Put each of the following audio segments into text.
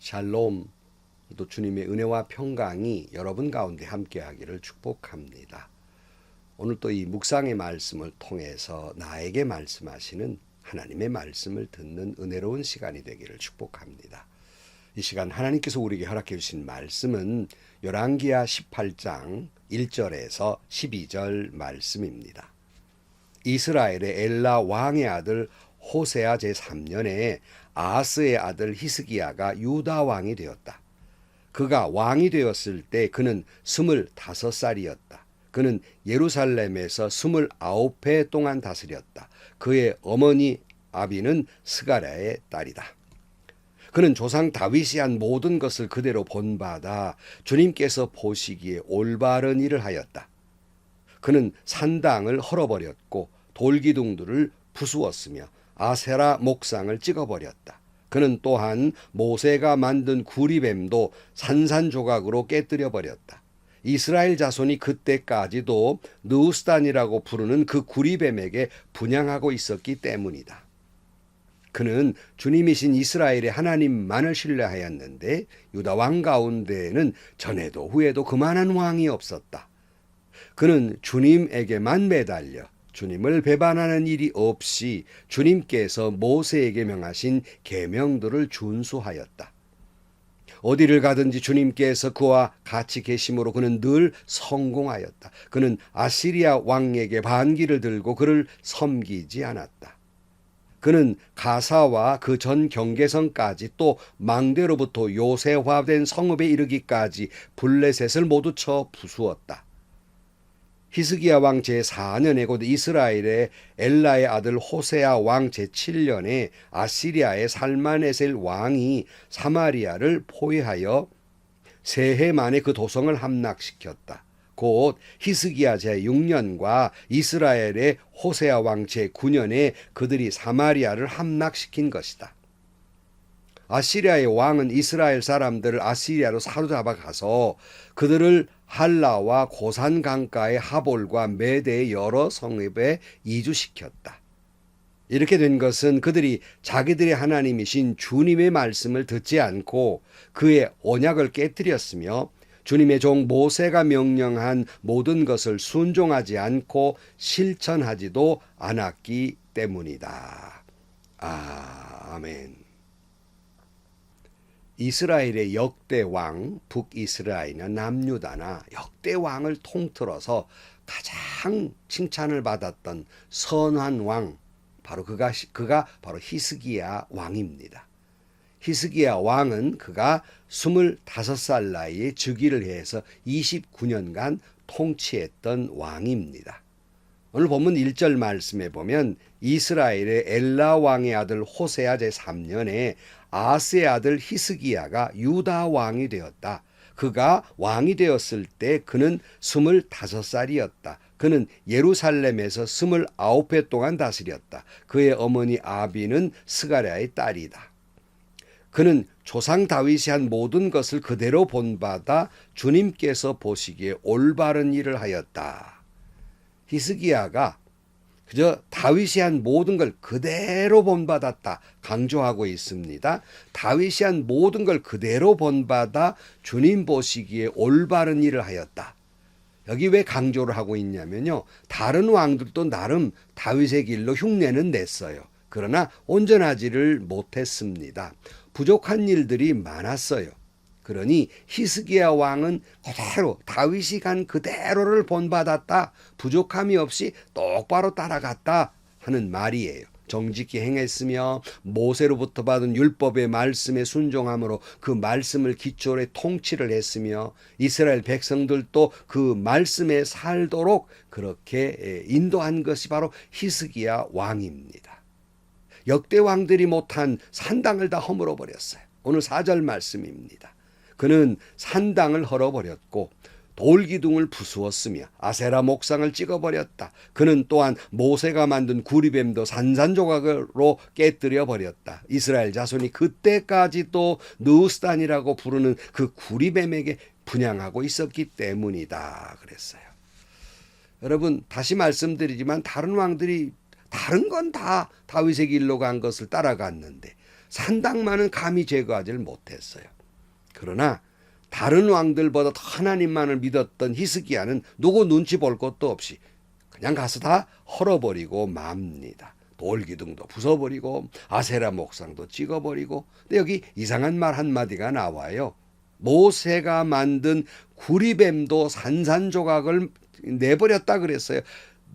샬롬, 또 주님의 은혜와 평강이 여러분 가운데 함께하기를 축복합니다. 오늘 또 이 묵상의 말씀을 통해서 나에게 말씀하시는 하나님의 말씀을 듣는 은혜로운 시간이 되기를 축복합니다. 이 시간 하나님께서 우리에게 허락해 주신 말씀은 열왕기하 18장 1절에서 12절 말씀입니다. 이스라엘의 엘라 왕의 아들 호세아 제3년에 아하스의 아들 히스기야가 유다 왕이 되었다. 그가 왕이 되었을 때 그는 25살이었다. 그는 예루살렘에서 29해 동안 다스렸다. 그의 어머니 아비는 스가랴의 딸이다. 그는 조상 다윗이 한 모든 것을 그대로 본받아 주님께서 보시기에 올바른 일을 하였다. 그는 산당을 헐어버렸고 돌기둥들을 부수었으며 아세라 목상을 찍어버렸다. 그는 또한 모세가 만든 구리뱀도 산산조각으로 깨뜨려 버렸다. 이스라엘 자손이 그때까지도 느우스단이라고 부르는 그 구리뱀에게 분향하고 있었기 때문이다. 그는 주님이신 이스라엘의 하나님만을 신뢰하였는데 유다 왕 가운데에는 전에도 후에도 그만한 왕이 없었다. 그는 주님에게만 매달려 주님을 배반하는 일이 없이 주님께서 모세에게 명하신 계명들을 준수하였다. 어디를 가든지 주님께서 그와 같이 계심으로 그는 늘 성공하였다. 그는 아시리아 왕에게 반기를 들고 그를 섬기지 않았다. 그는 가사와 그 전 경계선까지 또 망대로부터 요새화된 성읍에 이르기까지 블레셋을 모두 쳐 부수었다. 히스기야 왕 제4년에 곧 이스라엘의 엘라의 아들 호세아 왕 제7년에 아시리아의 살마네셀 왕이 사마리아를 포위하여 세해 만에 그 도성을 함락시켰다. 곧 히스기야 제6년과 이스라엘의 호세아 왕 제9년에 그들이 사마리아를 함락시킨 것이다. 아시리아의 왕은 이스라엘 사람들을 아시리아로 사로잡아 가서 그들을 할라와 고산 강가의 하볼과 메대의 여러 성읍에 이주시켰다. 이렇게 된 것은 그들이 자기들의 하나님이신 주님의 말씀을 듣지 않고 그의 언약을 깨뜨렸으며 주님의 종 모세가 명령한 모든 것을 순종하지 않고 실천하지도 않았기 때문이다. 아멘. 이스라엘의 역대 왕, 북이스라엘이나 남유다나 역대 왕을 통틀어서 가장 칭찬을 받았던 선한 왕, 바로 그가 바로 히스기야 왕입니다. 히스기야 왕은 그가 25살 나이에 즉위를 해서 29년간 통치했던 왕입니다. 오늘 본문 1절 말씀에 보면 이스라엘의 엘라 왕의 아들 호세아 제3년에 아하스의 아들 히스기야가 유다 왕이 되었다. 그가 왕이 되었을 때 그는 25살이었다. 그는 예루살렘에서 29해 동안 다스렸다. 그의 어머니 아비는 스가랴의 딸이다. 그는 조상 다윗이 한 모든 것을 그대로 본받아 주님께서 보시기에 올바른 일을 하였다. 히스기야가 그저 다윗이 한 모든 걸 그대로 본받았다 강조하고 있습니다. 다윗이 한 모든 걸 그대로 본받아 주님 보시기에 올바른 일을 하였다. 여기 왜 강조를 하고 있냐면요. 다른 왕들도 나름 다윗의 길로 흉내는 냈어요. 그러나 온전하지를 못했습니다. 부족한 일들이 많았어요. 그러니 히스기야 왕은 그대로 다윗이 간 그대로를 본받았다. 부족함이 없이 똑바로 따라갔다 하는 말이에요. 정직히 행했으며 모세로부터 받은 율법의 말씀에 순종함으로 그 말씀을 기초로 통치를 했으며 이스라엘 백성들도 그 말씀에 살도록 그렇게 인도한 것이 바로 히스기야 왕입니다. 역대 왕들이 못한 산당을 다 허물어 버렸어요. 오늘 4절 말씀입니다. 그는 산당을 헐어버렸고 돌기둥을 부수었으며 아세라 목상을 찍어버렸다. 그는 또한 모세가 만든 구리뱀도 산산조각으로 깨뜨려 버렸다. 이스라엘 자손이 그때까지도 느우스단이라고 부르는 그 구리뱀에게 분향하고 있었기 때문이다 그랬어요. 여러분 다시 말씀드리지만 다른 왕들이 다른 건 다 다윗의 길로 간 것을 따라갔는데 산당만은 감히 제거하지를 못했어요. 그러나 다른 왕들보다 더 하나님만을 믿었던 히스기야는 누구 눈치 볼 것도 없이 그냥 가서 다 헐어버리고 맙니다. 돌기둥도 부숴버리고 아세라 목상도 찍어버리고. 근데 여기 이상한 말 한마디가 나와요. 모세가 만든 구리뱀도 산산조각을 내버렸다 그랬어요.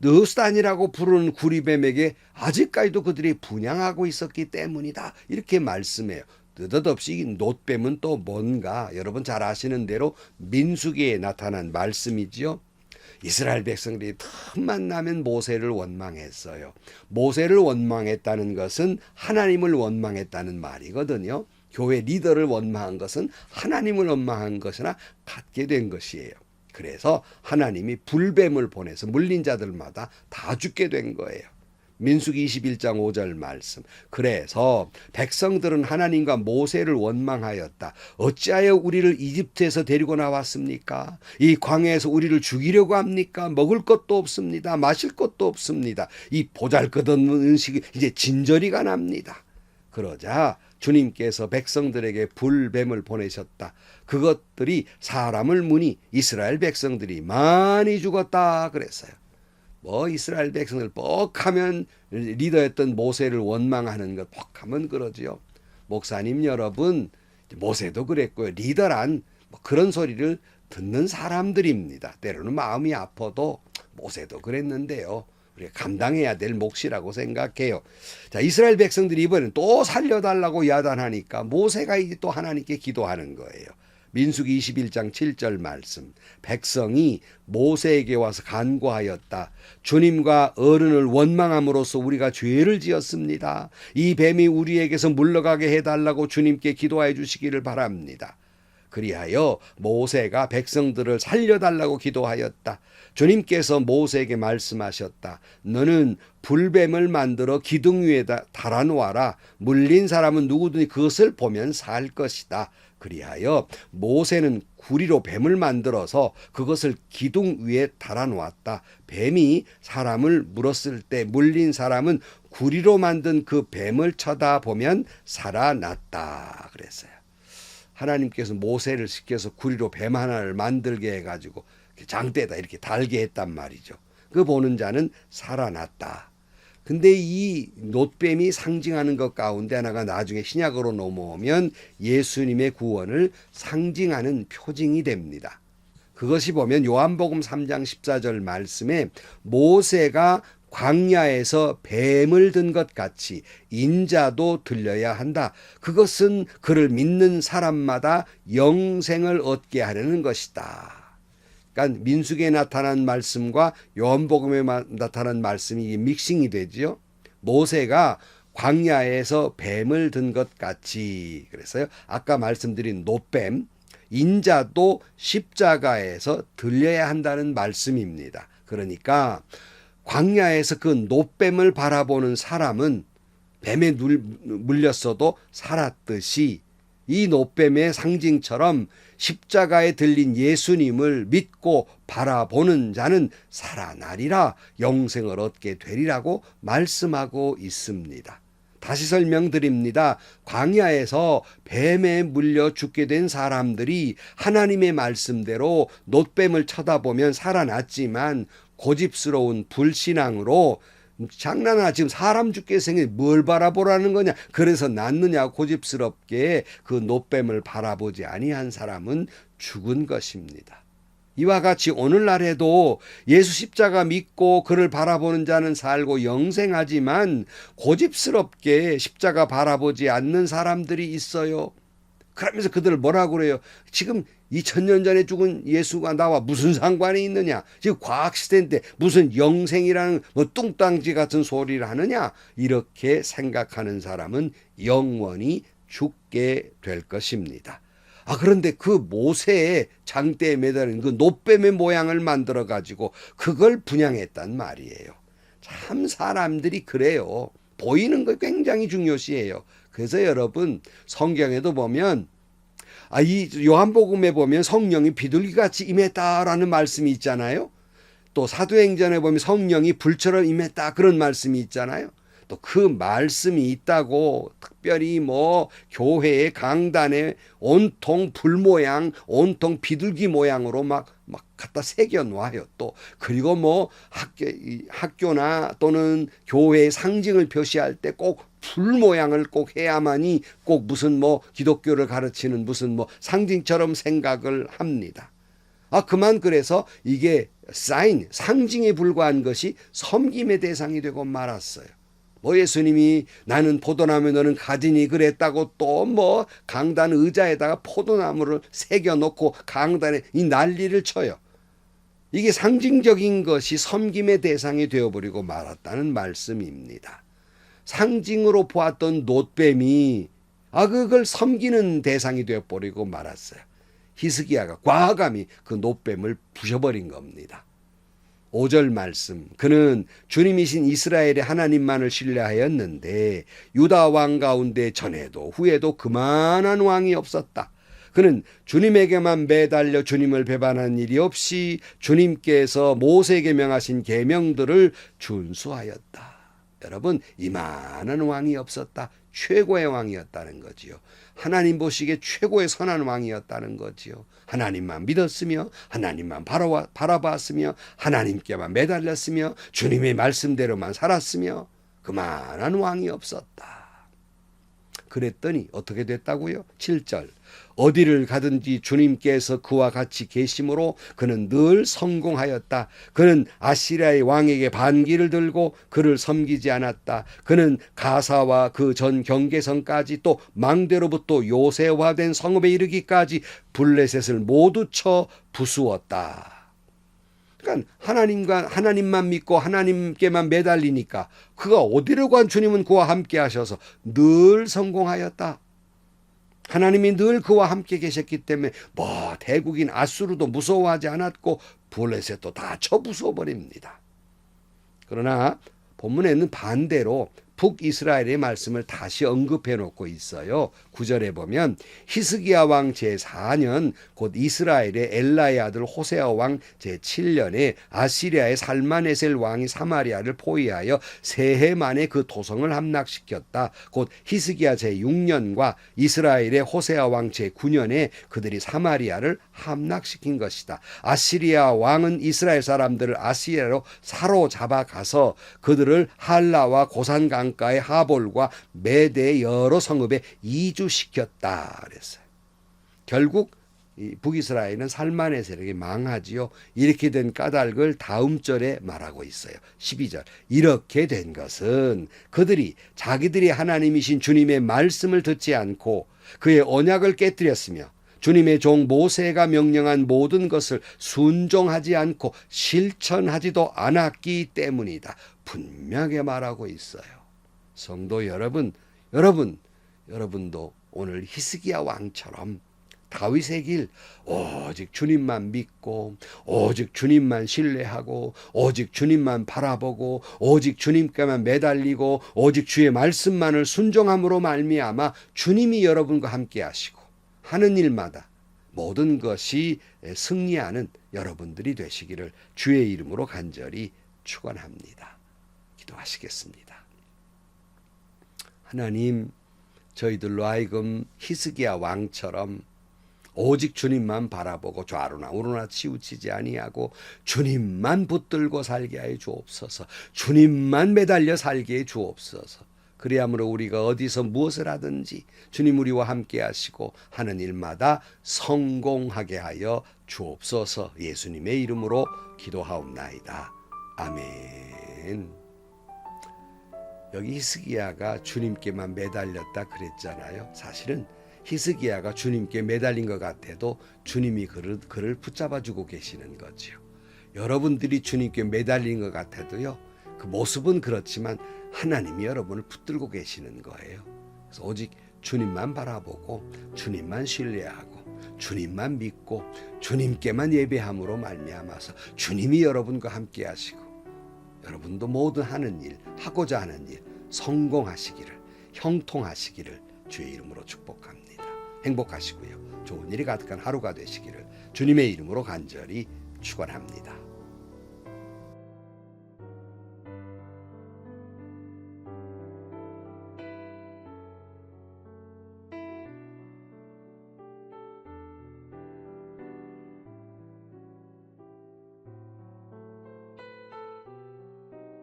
느스단이라고 부르는 구리뱀에게 아직까지도 그들이 분향하고 있었기 때문이다. 이렇게 말씀해요. 느닷없이 이 놋뱀은 또 뭔가 여러분 잘 아시는 대로 민수기에 나타난 말씀이지요. 이스라엘 백성들이 틈만 나면 모세를 원망했어요. 모세를 원망했다는 것은 하나님을 원망했다는 말이거든요. 교회 리더를 원망한 것은 하나님을 원망한 것이나 같게 된 것이에요. 그래서 하나님이 불뱀을 보내서 물린 자들마다 다 죽게 된 거예요. 민수기 21장 5절 말씀. 그래서 백성들은 하나님과 모세를 원망하였다. 어찌하여 우리를 이집트에서 데리고 나왔습니까? 이 광야에서 우리를 죽이려고 합니까? 먹을 것도 없습니다. 마실 것도 없습니다. 이 보잘것없는 음식이 이제 진저리가 납니다. 그러자 주님께서 백성들에게 불뱀을 보내셨다. 그것들이 사람을 무니 이스라엘 백성들이 많이 죽었다 그랬어요. 이스라엘 백성들 뻑하면 리더였던 모세를 원망하는 것 뻑하면 그러지요. 목사님 여러분, 모세도 그랬고요. 리더란 그런 소리를 듣는 사람들입니다. 때로는 마음이 아파도 모세도 그랬는데요. 우리가 감당해야 될 몫이라고 생각해요. 자, 이스라엘 백성들이 이번엔 또 살려달라고 야단하니까 모세가 이제 또 하나님께 기도하는 거예요. 민수기 21장 7절 말씀. 백성이 모세에게 와서 간구하였다. 주님과 어른을 원망함으로써 우리가 죄를 지었습니다. 이 뱀이 우리에게서 물러가게 해달라고 주님께 기도해 주시기를 바랍니다. 그리하여 모세가 백성들을 살려달라고 기도하였다. 주님께서 모세에게 말씀하셨다. 너는 불뱀을 만들어 기둥 위에다 달아놓아라. 물린 사람은 누구든지 그것을 보면 살 것이다. 그리하여 모세는 구리로 뱀을 만들어서 그것을 기둥 위에 달아놓았다. 뱀이 사람을 물었을 때 물린 사람은 구리로 만든 그 뱀을 쳐다보면 살아났다 그랬어요. 하나님께서 모세를 시켜서 구리로 뱀 하나를 만들게 해가지고 장대에다 이렇게 달게 했단 말이죠. 그 보는 자는 살아났다. 근데 이 놋뱀이 상징하는 것 가운데 하나가 나중에 신약으로 넘어오면 예수님의 구원을 상징하는 표징이 됩니다. 그것이 보면 요한복음 3장 14절 말씀에 모세가 광야에서 뱀을 든 것 같이 인자도 들려야 한다. 그것은 그를 믿는 사람마다 영생을 얻게 하려는 것이다. 그러니까 민수기에 나타난 말씀과 요한복음에 나타난 말씀이 믹싱이 되지요. 모세가 광야에서 뱀을 든 것 같이 그래서요. 아까 말씀드린 놋뱀, 인자도 십자가에서 들려야 한다는 말씀입니다. 그러니까 광야에서 그 놋뱀을 바라보는 사람은 뱀에 물렸어도 살았듯이 이 놋뱀의 상징처럼 십자가에 들린 예수님을 믿고 바라보는 자는 살아나리라 영생을 얻게 되리라고 말씀하고 있습니다. 다시 설명드립니다. 광야에서 뱀에 물려 죽게 된 사람들이 하나님의 말씀대로 놋뱀을 쳐다보면 살아났지만 고집스러운 불신앙으로 장난아 지금 사람 죽게 생긴 뭘 바라보라는 거냐 그래서 낫느냐 고집스럽게 그 놋뱀을 바라보지 아니한 사람은 죽은 것입니다. 이와 같이 오늘날에도 예수 십자가 믿고 그를 바라보는 자는 살고 영생하지만 고집스럽게 십자가 바라보지 않는 사람들이 있어요. 그러면서 그들을 뭐라고 그래요? 지금 2000년 전에 죽은 예수가 나와 무슨 상관이 있느냐? 지금 과학시대인데 무슨 영생이라는 뚱땅지 같은 소리를 하느냐? 이렇게 생각하는 사람은 영원히 죽게 될 것입니다. 그런데 그 모세의 장대에 매달린 그 놋뱀의 모양을 만들어 가지고 그걸 분향했단 말이에요. 참 사람들이 그래요. 보이는 거 굉장히 중요시해요. 그래서 여러분 성경에도 보면 이 요한복음에 보면 성령이 비둘기같이 임했다라는 말씀이 있잖아요. 또 사도행전에 보면 성령이 불처럼 임했다 그런 말씀이 있잖아요. 또 또 그 말씀이 있다고 특별히 뭐 교회의 강단에 온통 불 모양, 온통 비둘기 모양으로 막 갖다 새겨 놔요. 또 그리고 뭐 학교나 또는 교회의 상징을 표시할 때 꼭 불 모양을 꼭 해야만이 꼭 무슨 뭐 기독교를 가르치는 무슨 뭐 상징처럼 생각을 합니다. 그만 그래서 이게 사인, 상징에 불과한 것이 섬김의 대상이 되고 말았어요. 뭐 예수님이 나는 포도나무 너는 가지니 그랬다고 또 뭐 강단 의자에다가 포도나무를 새겨놓고 강단에 이 난리를 쳐요. 이게 상징적인 것이 섬김의 대상이 되어버리고 말았다는 말씀입니다. 상징으로 보았던 놋뱀이 그걸 섬기는 대상이 되어버리고 말았어요. 히스기야가 과감히 그 놋뱀을 부셔버린 겁니다. 5절 말씀, 그는 주님이신 이스라엘의 하나님만을 신뢰하였는데 유다 왕 가운데 전에도 후에도 그만한 왕이 없었다. 그는 주님에게만 매달려 주님을 배반한 일이 없이 주님께서 모세에게 명하신 계명들을 준수하였다. 여러분, 이만한 왕이 없었다. 최고의 왕이었다는 거지요. 하나님 보시기에 최고의 선한 왕이었다는 거지요. 하나님만 믿었으며 하나님만 바라봤으며 하나님께만 매달렸으며 주님의 말씀대로만 살았으며 그만한 왕이 없었다. 그랬더니 어떻게 됐다고요? 7절, 어디를 가든지 주님께서 그와 같이 계심으로 그는 늘 성공하였다. 그는 아시리아의 왕에게 반기를 들고 그를 섬기지 않았다. 그는 가사와 그 전 경계선까지 또 망대로부터 요새화된 성읍에 이르기까지 블레셋을 모두 쳐 부수었다. 그러니까 하나님만 믿고 하나님께만 매달리니까 그가 어디를 간 주님은 그와 함께 하셔서 늘 성공하였다. 하나님이 늘 그와 함께 계셨기 때문에 뭐 대국인 아수르도 무서워하지 않았고 블레셋도 다 쳐 부숴버립니다. 그러나 본문에는 반대로 북이스라엘의 말씀을 다시 언급해 놓고 있어요. 9절에 보면 히스기야 왕 제4년 곧 이스라엘의 엘라의 아들 호세아 왕 제7년에 아시리아의 살마네셀 왕이 사마리아를 포위하여 세 해 만에 그 도성을 함락시켰다. 곧 히스기야 제6년과 이스라엘의 호세아 왕 제9년에 그들이 사마리아를 함락시킨 것이다. 아시리아 왕은 이스라엘 사람들을 아시리아로 사로잡아 가서 그들을 할라와 고산 강가의 하볼과 메대의 여러 성읍에 이주시켰다 그랬어요. 결국 북이스라엘은 살마네셀에게 망하지요. 이렇게 된 까닭을 다음 절에 말하고 있어요. 12절, 이렇게 된 것은 그들이 자기들이 하나님이신 주님의 말씀을 듣지 않고 그의 언약을 깨뜨렸으며 주님의 종 모세가 명령한 모든 것을 순종하지 않고 실천하지도 않았기 때문이다. 분명하게 말하고 있어요. 성도 여러분도 오늘 히스기야 왕처럼 다윗의 길, 오직 주님만 믿고 오직 주님만 신뢰하고 오직 주님만 바라보고 오직 주님께만 매달리고 오직 주의 말씀만을 순종함으로 말미암아 주님이 여러분과 함께 하시고 하는 일마다 모든 것이 승리하는 여러분들이 되시기를 주의 이름으로 간절히 축원합니다. 기도하시겠습니다. 하나님, 저희들로 하여금 히스기야 왕처럼 오직 주님만 바라보고 좌로나 우로나 치우치지 아니하고 주님만 붙들고 살게 하여 주옵소서. 주님만 매달려 살게 해 주옵소서. 그리함으로 우리가 어디서 무엇을 하든지 주님 우리와 함께 하시고 하는 일마다 성공하게 하여 주옵소서. 예수님의 이름으로 기도하옵나이다. 아멘. 여기 히스기야가 주님께만 매달렸다 그랬잖아요. 사실은 히스기야가 주님께 매달린 것 같아도 주님이 그를 붙잡아주고 계시는 거지요. 여러분들이 주님께 매달린 것 같아도요, 그 모습은 그렇지만 하나님이 여러분을 붙들고 계시는 거예요. 그래서 오직 주님만 바라보고 주님만 신뢰하고 주님만 믿고 주님께만 예배함으로 말미암아서 주님이 여러분과 함께 하시고 여러분도 모든 하는 일, 하고자 하는 일 성공하시기를, 형통하시기를 주의 이름으로 축복합니다. 행복하시고요. 좋은 일이 가득한 하루가 되시기를 주님의 이름으로 간절히 축원합니다.